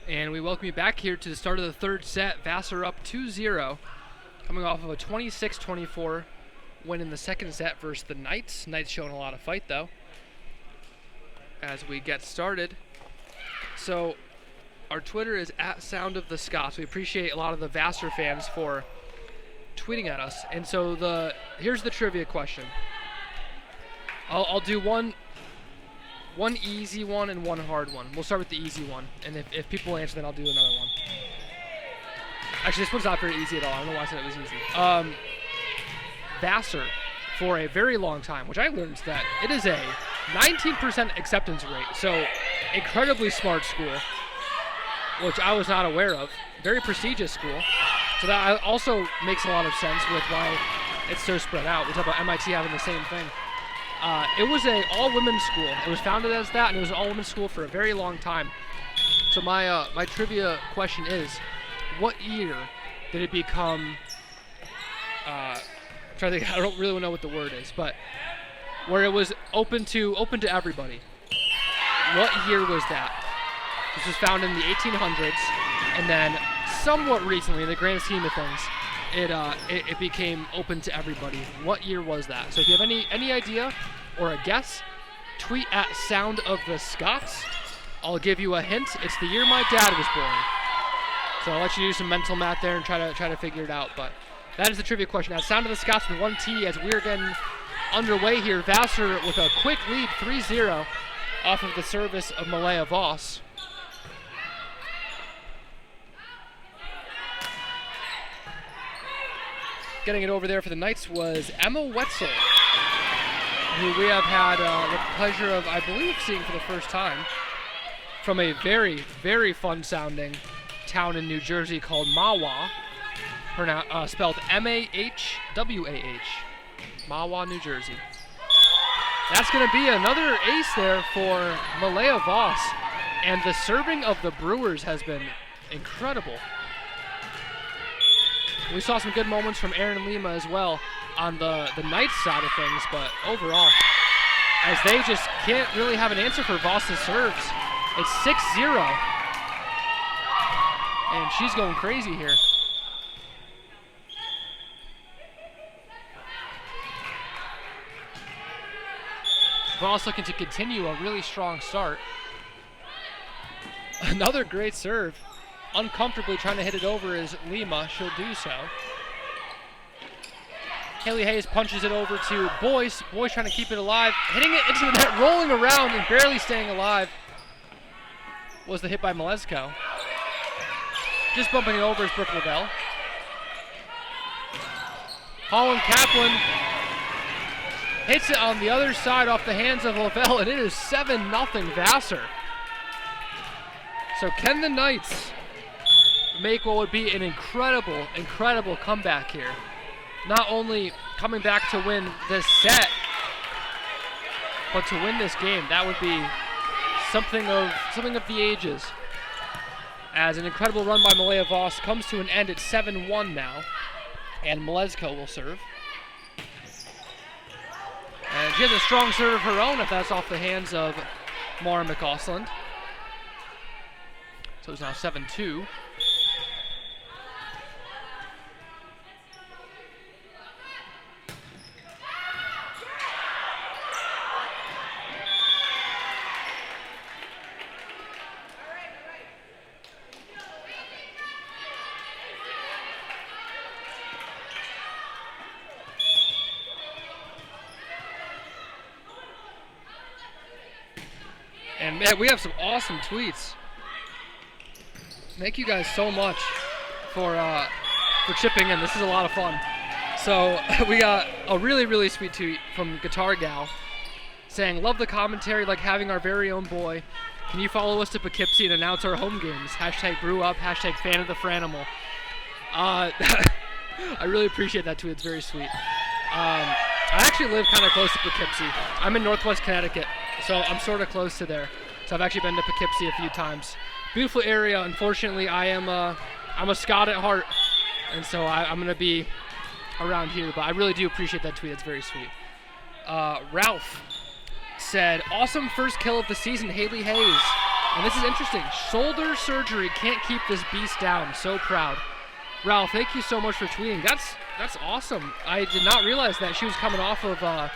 And we welcome you back here to the start of the third set. Vassar up 2-0, coming off of a 26-24 win in the second set versus the Knights. Knights showing a lot of fight, though, as we get started. So our Twitter is @SoundOfTheScots. We appreciate a lot of the Vassar fans for tweeting at us. And so here's the trivia question. I'll do one easy one and one hard one. We'll start with the easy one, and if people answer, then I'll do another one. Actually, this one's not very easy at all. I don't know why I said it was easy. Vassar, for a very long time, which I learned that it is a 19% acceptance rate, so incredibly smart school, which I was not aware of. Very prestigious school, so that also makes a lot of sense with why it's so spread out. We talk about MIT having the same thing. It was an all-women's school. It was founded as that, and it was an all-women's school for a very long time. So my trivia question is, what year did it become? I'm trying to think. I don't really know what the word is, but where it was open to everybody. What year was that? This was founded in the 1800s, and then somewhat recently, in the grand scheme of things, it became open to everybody. What year was that? So if you have any idea or a guess, tweet @SoundOfTheScots. I'll give you a hint. It's the year my dad was born. So I'll let you do some mental math there and try to figure it out. But that is the trivia question. @SoundOfTheScots with 1T as we're getting underway here. Vassar with a quick lead, 3-0. off of the service of Malaya Voss. Getting it over there for the Knights was Emma Wetzel, who we have had the pleasure of, I believe, seeing for the first time from a very, very fun-sounding town in New Jersey called Mahwah, spelled M-A-H-W-A-H, Mahwah, New Jersey. That's going to be another ace there for Malaya Voss, and the serving of the Brewers has been incredible. We saw some good moments from Aaron Lima as well on the Knights side of things, but overall, as they just can't really have an answer for Voss's serves. It's 6-0, and she's going crazy here. Voss looking to continue a really strong start. Another great serve. Uncomfortably trying to hit it over is Lima. She'll do so. Haley Hayes punches it over to Boyce. Boyce trying to keep it alive. Hitting it into the net, rolling around and barely staying alive was the hit by Malesko. Just bumping it over is Brooke Lavelle. Holland Kaplan hits it on the other side off the hands of Lavelle, and it is 7-0 Vassar. So can the Knights make what would be an incredible, incredible comeback here? Not only coming back to win this set, but to win this game. That would be something of the ages. As an incredible run by Malaya Voss comes to an end at 7-1 now, and Malesko will serve. And she has a strong serve of her own if that's off the hands of Mara McAusland. So it's now 7-2. And man, we have some awesome tweets. Thank you guys so much for chipping in. This is a lot of fun. So we got a really, really sweet tweet from Guitar Gal saying, "Love the commentary like having our very own boy. Can you follow us to Poughkeepsie and announce our home games? Hashtag brew up, hashtag fan of the Franimal." I really appreciate that tweet. It's very sweet. I actually live kind of close to Poughkeepsie. I'm in Northwest Connecticut, so I'm sort of close to there. So I've actually been to Poughkeepsie a few times. Beautiful area. Unfortunately, I'm a Scot at heart, and so I'm going to be around here. But I really do appreciate that tweet. It's very sweet. Ralph said, "Awesome first kill of the season, Haley Hayes." And this is interesting. Shoulder surgery can't keep this beast down. So proud. Ralph, thank you so much for tweeting. That's awesome. I did not realize that she was coming off of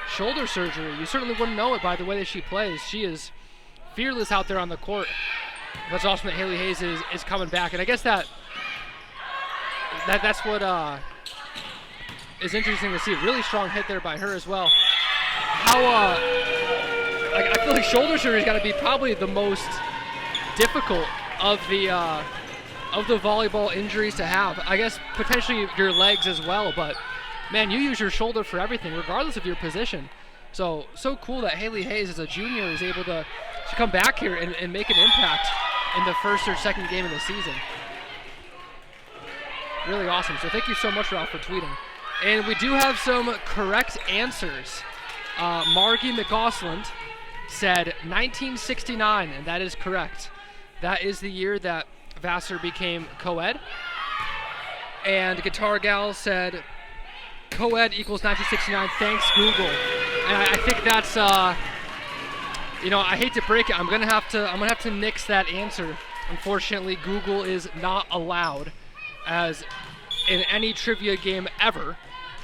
shoulder surgery. You certainly wouldn't know it by the way that she plays. She is fearless out there on the court. That's awesome that Haley Hayes is coming back. And I guess that's what is interesting to see. Really strong hit there by her as well. How I feel like shoulder surgery's got to be probably the most difficult of the volleyball injuries to have. I guess potentially your legs as well, but man, you use your shoulder for everything, regardless of your position. So cool that Haley Hayes as a junior is able to come back here and make an impact in the first or second game of the season. Really awesome. So thank you so much, Ralph, for tweeting. And we do have some correct answers. Margie McAusland said 1969, and that is correct. That is the year that Vassar became co-ed. And Guitar Gal said co-ed equals 1969. Thanks, Google. And I think that's I hate to break it. I'm gonna have to nix that answer. Unfortunately, Google is not allowed, as in any trivia game ever,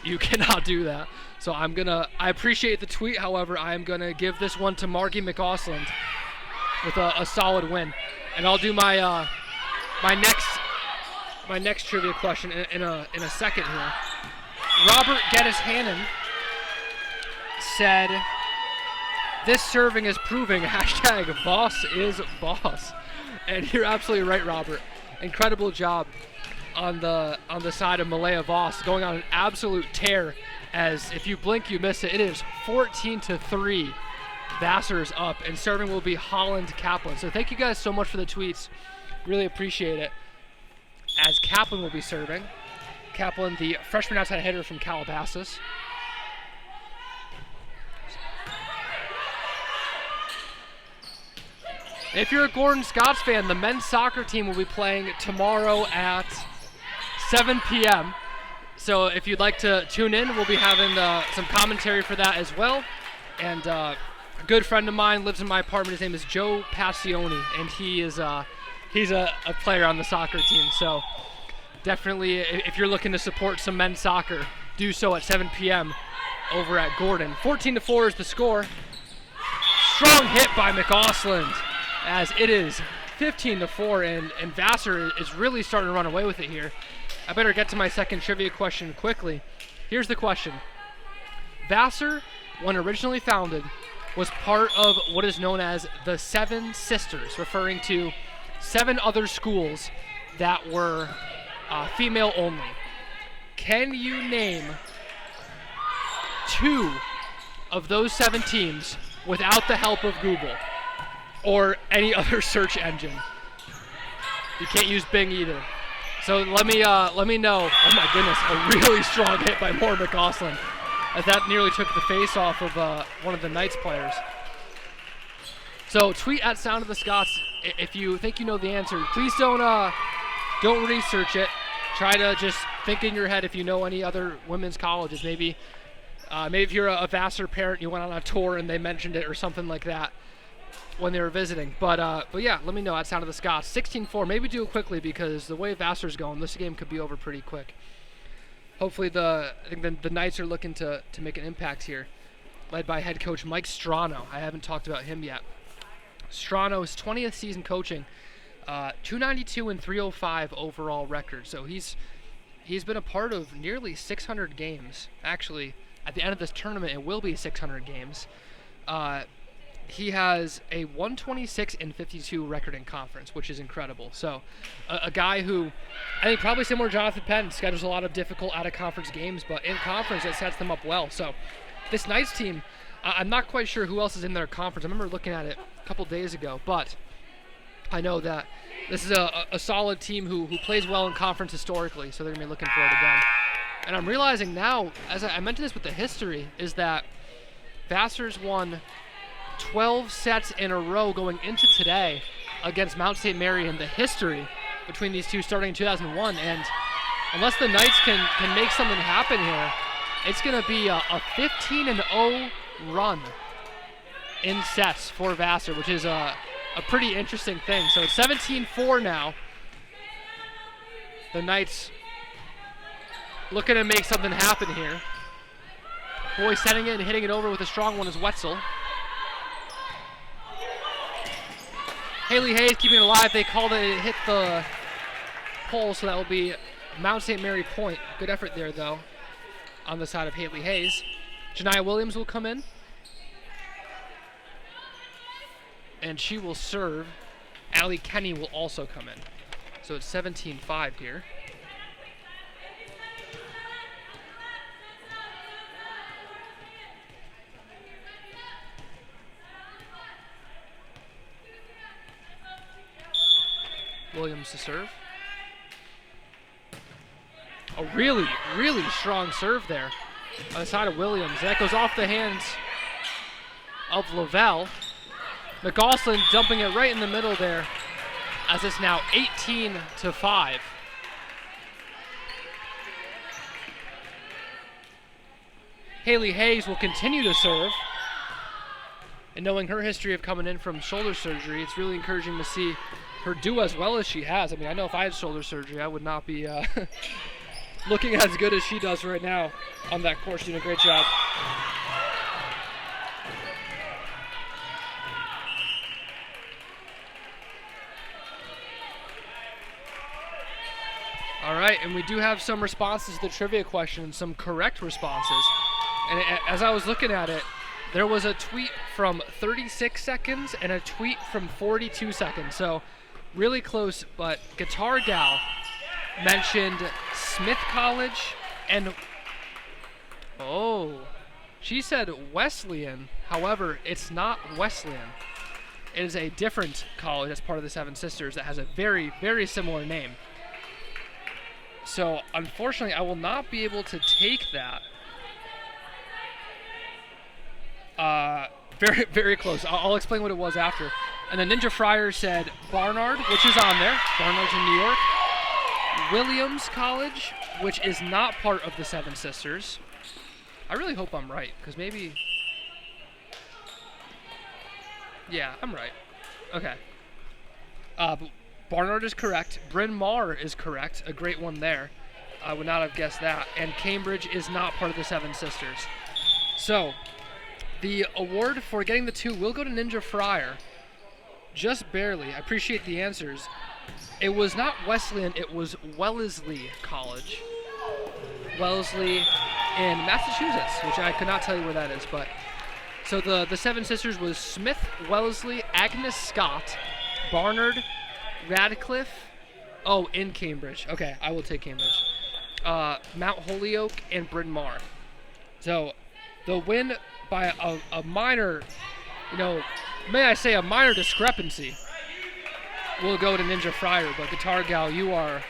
you cannot do that. So I appreciate the tweet. However, I am gonna give this one to Margie McAusland with a solid win. And I'll do my next trivia question in a second here. Robert Geddes Hannon said This serving is proving hashtag Voss is boss. And you're absolutely right, Robert. Incredible job on the side of Malaya Voss, going on an absolute tear. As if you blink, you miss it. It is 14-3. Vassar's up, and serving will be Holland Kaplan. So thank you guys so much for the tweets. Really appreciate it. As Kaplan will be serving. Kaplan, the freshman outside hitter from Calabasas. If you're a Gordon Scots fan, the men's soccer team will be playing tomorrow at 7 p.m. So if you'd like to tune in, we'll be having some commentary for that as well. And a good friend of mine lives in my apartment. His name is Joe Passioni, and he's a player on the soccer team. So definitely, if you're looking to support some men's soccer, do so at 7 p.m. over at Gordon. 14-4 is the score. Strong hit by McAusland, as it is 15-4, and Vassar is really starting to run away with it here. I better get to my second trivia question quickly. Here's the question. Vassar, when originally founded, was part of what is known as the Seven Sisters, referring to 7 other schools that were female only. Can you name 2 of those 7 teams without the help of Google or any other search engine? You can't use Bing either. So let me know. Oh my goodness, a really strong hit by Moore McAusland, as that nearly took the face off of one of the Knights players. So tweet at Sound of the Scots if you think you know the answer. Please don't research it. Try to just think in your head if you know any other women's colleges. Maybe if you're a Vassar parent, you went on a tour and they mentioned it or something like that when they were visiting. But yeah, let me know at Sound of the Scots. 16-4. Maybe do it quickly, because the way Vassar's going, this game could be over pretty quick. Hopefully I think the Knights are looking to make an impact here, led by head coach Mike Strano. I haven't talked about him yet. Strano's 20th season coaching, 292 and 305 overall record. So he's been a part of nearly 600 games. Actually, at the end of this tournament, it will be 600 games. He has a 126 and 52 record in conference, which is incredible. So a guy who, I think probably similar to Jonathan Penn, schedules a lot of difficult out-of-conference games, but in conference it sets them up well. So this Knights team, I'm not quite sure who else is in their conference. I remember looking at it a couple days ago, but I know that this is a solid team who plays well in conference historically, so they're going to be looking for it again. And I'm realizing now, as I mentioned this with the history, is that Vassar's won 12 sets in a row going into today against Mount St. Mary in the history between these two, starting in 2001. And unless the Knights can make something happen here, it's going to be a 15-0 run in sets for Vassar, which is a pretty interesting thing. So it's 17-4 now. The Knights looking to make something happen here. Boy setting it and hitting it over with a strong one is Wetzel. Haley Hayes keeping it alive. They called it, it hit the pole, so that will be Mount St. Mary point. Good effort there, though, on the side of Haley Hayes. Janiyah Williams will come in, and she will serve. Allie Kenny will also come in. So it's 17-5 here. Williams to serve. A really, really strong serve there on the side of Williams. That goes off the hands of Lavelle. McAusland dumping it right in the middle there, as it's now 18-5. Haley Hayes will continue to serve. And knowing her history of coming in from shoulder surgery, it's really encouraging to see her do as well as she has. I mean, I know if I had shoulder surgery, I would not be looking as good as she does right now on that course. Doing a great job. All right, and we do have some responses to the trivia question, some correct responses. And as I was looking at it, there was a tweet from 36 seconds and a tweet from 42 seconds. So really close, but Guitar Gal mentioned Smith College and she said Wesleyan. However, it's not Wesleyan. It is a different college that's part of the Seven Sisters that has a very, very similar name. So unfortunately, I will not be able to take that. Very, very close. I'll explain what it was after. And then Ninja Friar said Barnard, which is on there. Barnard's in New York. Williams College, which is not part of the Seven Sisters. I really hope I'm right, because maybe... Yeah, I'm right. Okay. Barnard is correct. Bryn Mawr is correct. A great one there. I would not have guessed that. And Cambridge is not part of the Seven Sisters. So, the award for getting the 2 will go to Ninja Friar. Just barely. I appreciate the answers. It was not Wesleyan, it was Wellesley College. Wellesley in Massachusetts, which I could not tell you where that is, but... So the Seven Sisters was Smith, Wellesley, Agnes Scott, Barnard, Radcliffe. Oh, in Cambridge. Okay, I will take Cambridge. Mount Holyoke and Bryn Mawr. So the win by a minor, may I say a minor discrepancy will go to Ninja Friar, but Guitar Gal, you are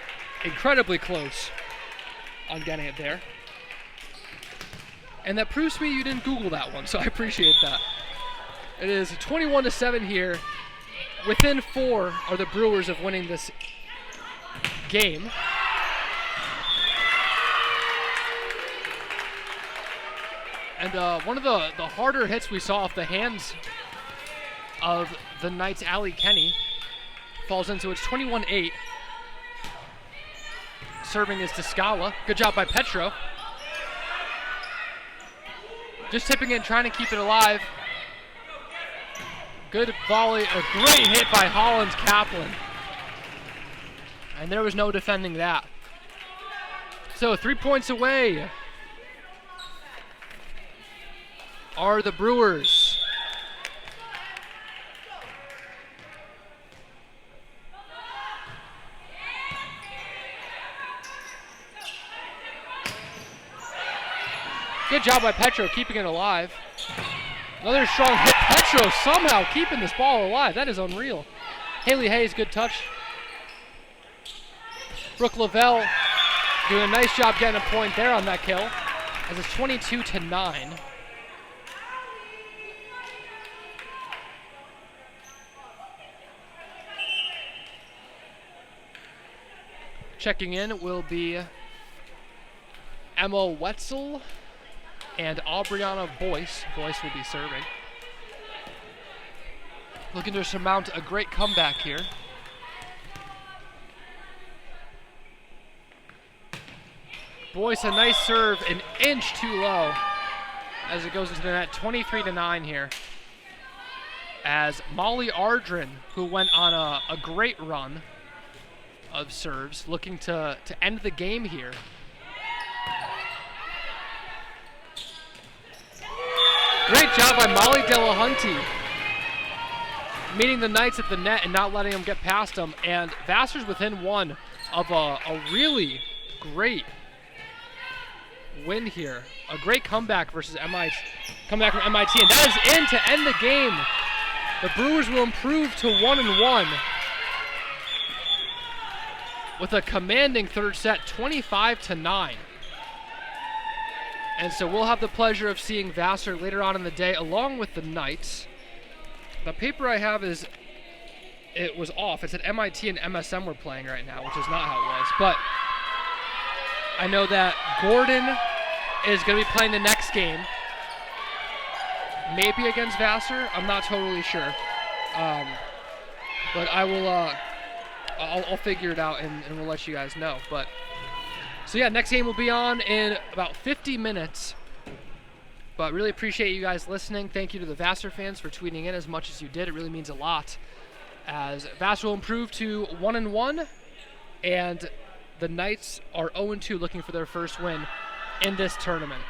incredibly close on getting it there. And that proves to me you didn't Google that one, so I appreciate that. It is 21-7 here. Within 4 are the Brewers of winning this game. And one of the harder hits we saw off the hands of the Knights' Allie Kenny falls into its 21-8. Serving is Descala. Good job by Petro. Just tipping in, trying to keep it alive. Good volley, a great hit by Hollins Kaplan. And there was no defending that. So 3 points away are the Brewers. Good job by Petro keeping it alive. Another strong hit. Petro somehow keeping this ball alive. That is unreal. Haley Hayes, good touch. Brooke Lavelle doing a nice job getting a point there on that kill, as it's 22-9. Checking in will be Emma Wetzel and Aubriana Boyce. Boyce will be serving. Looking to surmount a great comeback here. Boyce, a nice serve, an inch too low as it goes into the net. 23-9 here. As Molly Ardren, who went on a great run of serves, looking to end the game here. Great job by Molly Delahunty, meeting the Knights at the net and not letting them get past them. And Vassar's within 1 of a really great win here. A great comeback versus MIT. Comeback from MIT, and that is in to end the game. The Brewers will improve to 1-1 with a commanding third set, 25-9. And so we'll have the pleasure of seeing Vassar later on in the day along with the Knights. The paper I have it was off. It's at MIT and MSM we're playing right now, which is not how it was. But I know that Gordon is going to be playing the next game. Maybe against Vassar. I'm not totally sure. But I will, I'll figure it out and we'll let you guys know. But so yeah, next game will be on in about 50 minutes. But really appreciate you guys listening. Thank you to the Vassar fans for tweeting in as much as you did. It really means a lot. As Vassar will improve to 1-1, and the Knights are 0-2, looking for their first win in this tournament.